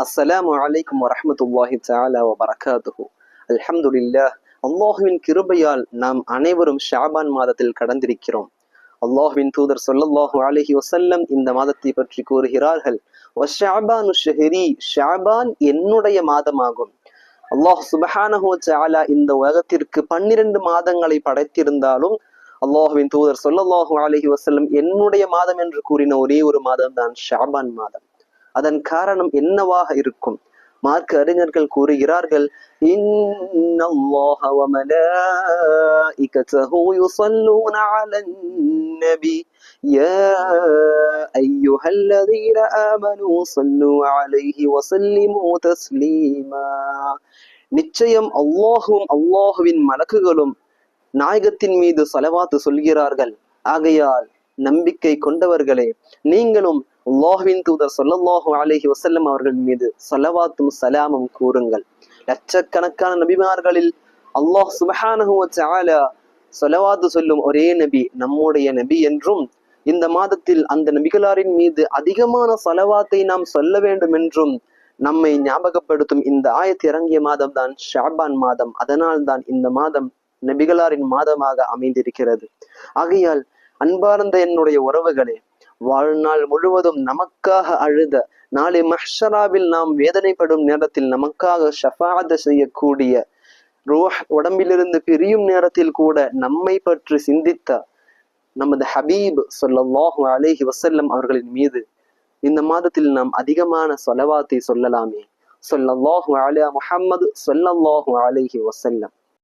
அஸ்ஸலாமு அலைக்கும் வரஹ்மத்துல்லாஹி தஆலா வபரகாத்துஹு. அல்ஹம்துலில்லாஹ். அல்லாஹுவின் கிருபையால் நாம் அனைவரும் ஷாபான் மாதத்தில் கடந்திருக்கிறோம். அல்லாஹுவின் தூதர் ஸல்லல்லாஹு அலைஹி வஸல்லம் இந்த மாதத்தை பற்றி கூறுகிறார்கள், வஷஅபானு ஷஹ்ரி, ஷஅபான் என்னுடைய மாதமாகும். அல்லாஹ் சுப்ஹானஹு வ தஆலா இந்த உலகத்திற்கு 12 மாதங்களை படைத்திருந்தாலும் அல்லாஹுவின் தூதர் ஸல்லல்லாஹு அலைஹி வஸல்லம் என்னுடைய மாதம் என்று கூறின ஒரே ஒரு மாதம் தான் ஷஅபான் மாதம். அதன் காரணம் என்னவாக இருக்கும்? மார்க்க அறிஞர்கள் கூறுகிறார்கள், இன்னல்லாஹ வ மலாயிகத்தஹு யுஸல்லூன அலன் நபி யா அய்யுஹல்லதீன ஆமனூ ஸல்லூ அலைஹி வ ஸல்லிமூ தஸ்லீமா. நிச்சயம் அல்லாஹுவும் அல்லாஹுவின் மலக்குகளும் நாயகத்தின் மீது ஸலவாத்து சொல்கிறார்கள். ஆகையால் நம்பிக்கை கொண்டவர்களே, நீங்களும் அல்லாஹ்வின் தூதர் ஸல்லல்லாஹு அலைஹி வஸல்லம் அவர்கள் மீது ஸலவாத்தும் சலாமும் கூறுங்கள். லட்சக்கணக்கான நபிமார்களில் அல்லாஹ் சுப்ஹானஹு வ தஆலா ஸலவாத்து சொல்லும் ஒரே நபி நம்முடைய நபி என்றும், இந்த மாதத்தில் அந்த நபிகளாரின் மீது அதிகமான ஸலவாத்தை நாம் சொல்ல வேண்டும் என்றும் நம்மை ஞாபகப்படுத்தும் இந்த ஆயத் இறங்கிய மாதம் தான் ஷஅபான் மாதம். அதனால் தான் இந்த மாதம் நபிகளாரின் மாதமாக அமைந்திருக்கிறது. ஆகையால் அன்பார்ந்த என்னுடைய உறவுகளே, வாழ்நாள் முழுவதும் நமக்காக அழுத, நாளை மஹ்ஷராவில் நாம் வேதனைப்படும் நேரத்தில் நமக்காக ஷஃபாஅத் செய்யக்கூடிய, ரூஹ் உடம்பிலிருந்து பிரியும் நேரத்தில் கூட நம்மை பற்றி சிந்தித்த நமது ஹபீப் ஸல்லல்லாஹு அலைஹி வஸல்லம் அவர்களின் மீது இந்த மாதத்தில் நாம் அதிகமான ஸலவாத்தை சொல்லலாமே. ஸல்லல்லாஹு அலா முஹம்மது ஸல்லல்லாஹு அலைஹி வஸல்லம்.